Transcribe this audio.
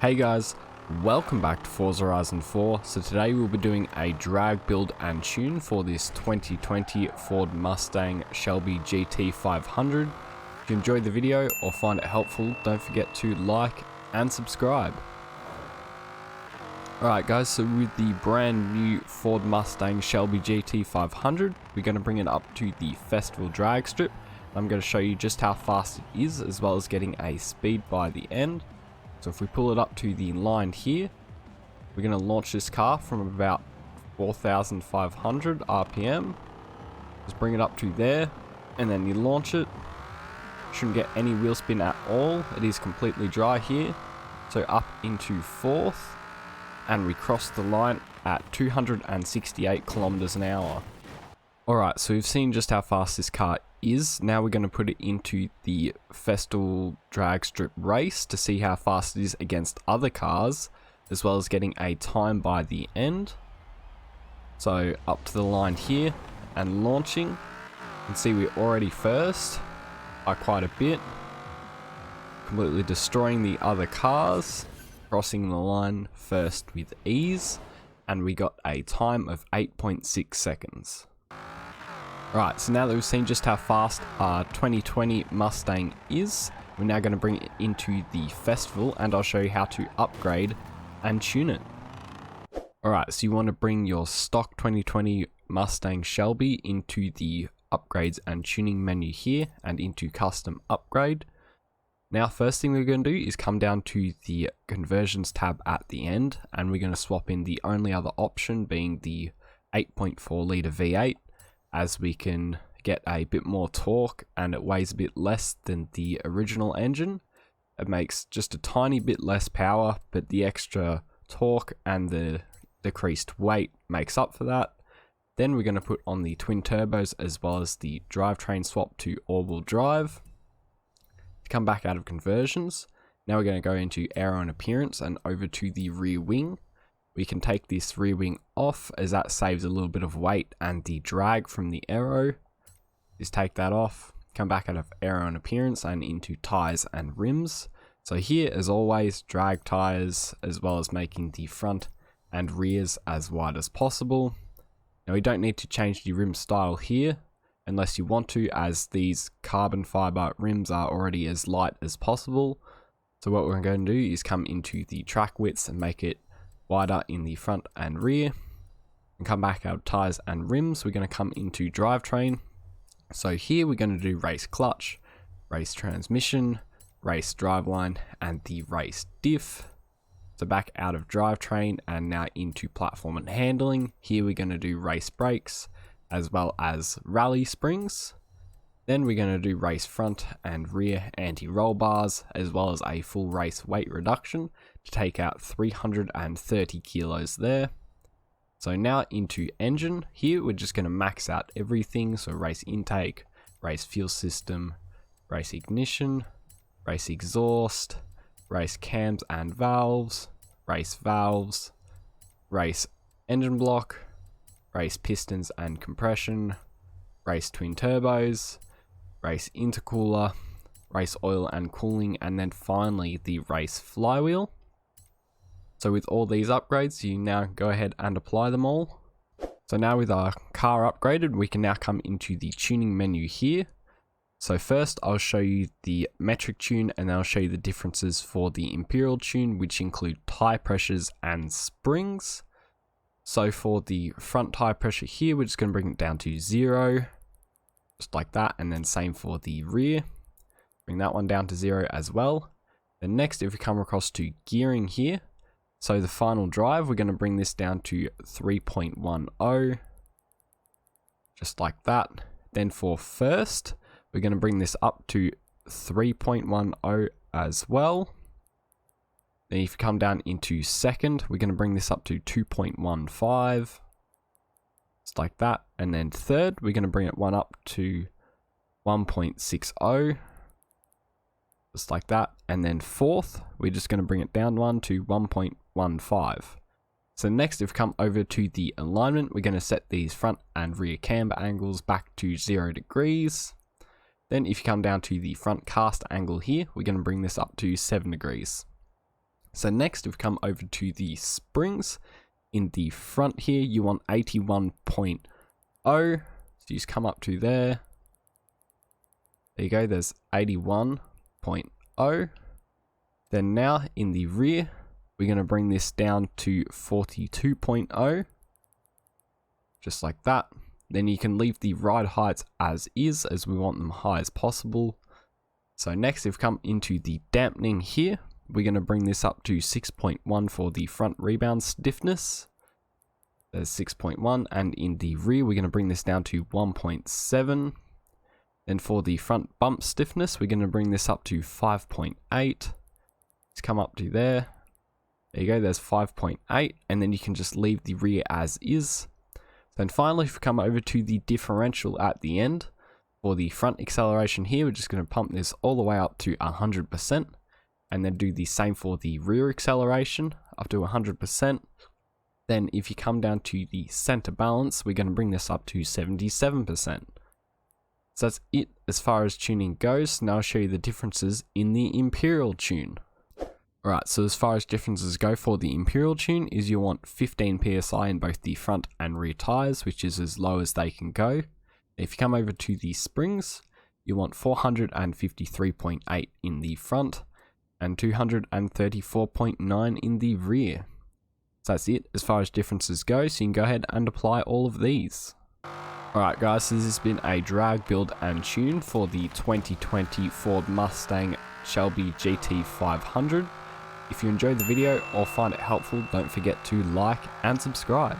Hey guys, welcome back to Forza Horizon 4. So today we'll be doing a drag build and tune for this 2020 Ford Mustang Shelby GT500. If you enjoyed the video or find it helpful, don't forget to like and subscribe. Alright guys, so with the brand new Ford Mustang Shelby GT500, we're going to bring it up to the festival drag strip. I'm going to show you just how fast it is, as well as getting a speed by the end. So if we pull it up to the line here, we're going to launch this car from about 4,500 RPM. Just bring it up to there, and then you launch it. Shouldn't get any wheel spin at all. It is completely dry here. So up into fourth, and we cross the line at 268 kilometers an hour. Alright, so we've seen just how fast this car is. Now we're going to put it into the festival drag strip race to see how fast it is against other cars, as well as getting a time by the end. So up to the line here and launching. You can see we're already first by quite a bit, completely destroying the other cars, crossing the line first with ease, and we got a time of 8.6 seconds. Right, so now that we've seen just how fast our 2020 Mustang is, we're now going to bring it into the festival, and I'll show you how to upgrade and tune it. Alright, so you want to bring your stock 2020 Mustang Shelby into the upgrades and tuning menu here, and into custom upgrade. Now first thing we're going to do is come down to the conversions tab at the end, and we're going to swap in the only other option being the 8.4 litre V8. As we can get a bit more torque, and it weighs a bit less than the original engine. It makes just a tiny bit less power, but the extra torque and the decreased weight makes up for that. Then we're going to put on the twin turbos, as well as the drivetrain swap to all-wheel drive. To come back out of conversions, now we're going to go into aero and appearance and over to the rear wing. We can take this rear wing off, as that saves a little bit of weight and the drag from the aero. Just take that off, come back out of aero and appearance and into tires and rims. So here, as always, drag tires, as well as making the front and rears as wide as possible. Now we don't need to change the rim style here unless you want to, as these carbon fiber rims are already as light as possible. So what we're going to do is come into the track widths and make it wider in the front and rear, and come back out of tires and rims. We're going to come into drivetrain. So here we're going to do race clutch, race transmission, race driveline, and the race diff. So back out of drivetrain and now into platform and handling. Here we're going to do race brakes as well as rally springs. Then we're going to do race front and rear anti-roll bars, as well as a full race weight reduction to take out 330 kilos there. So now into engine. Here we're just going to max out everything. So race intake, race fuel system, race ignition, race exhaust, race cams and valves, race engine block, race pistons and compression, race twin turbos, race intercooler, race oil and cooling, and then finally the race flywheel. So with all these upgrades, you now go ahead and apply them all. So now with our car upgraded, we can now come into the tuning menu here. So first I'll show you the metric tune, and then I'll show you the differences for the imperial tune, which include tire pressures and springs. So for the front tire pressure here, we're just going to bring it down to 0. Just like that, and then same for the rear. Bring that one down to 0 as well. Then next, if we come across to gearing here, so the final drive, we're going to bring this down to 3.10. Just like that. Then for first, we're going to bring this up to 3.10 as well. Then if you come down into second, we're going to bring this up to 2.15. Just like that. And then third, we're going to bring it one up to 1.60. Just like that. And then fourth, we're just going to bring it down one to 1.15. So next, if we come over to the alignment, we're going to set these front and rear camber angles back to 0 degrees. Then if you come down to the front cast angle here, we're going to bring this up to 7 degrees. So next we've come over to the springs. In the front here you want 81.0, so you just come up to there. There you go, there's 81.0. Then now in the rear, we're going to bring this down to 42.0. Just like that. Then you can leave the ride heights as is, as we want them high as possible. So next we've come into the dampening here. We're going to bring this up to 6.1 for the front rebound stiffness. There's 6.1, and in the rear we're going to bring this down to 1.7. Then for the front bump stiffness, we're going to bring this up to 5.8. Let's come up to there. There you go, there's 5.8, and then you can just leave the rear as is. Then finally, if we come over to the differential at the end, for the front acceleration here, we're just going to pump this all the way up to 100%, and then do the same for the rear acceleration, up to 100%. Then if you come down to the center balance, we're going to bring this up to 77%. So that's it as far as tuning goes. Now I'll show you the differences in the imperial tune. Alright, so as far as differences go for the imperial tune is you want 15 psi in both the front and rear tires, which is as low as they can go. If you come over to the springs, you want 453.8 in the front and 234.9 in the rear. So that's it as far as differences go, so you can go ahead and apply all of these. Alright guys, so this has been a drag, build and tune for the 2020 Ford Mustang Shelby GT500. If you enjoyed the video or find it helpful, don't forget to like and subscribe.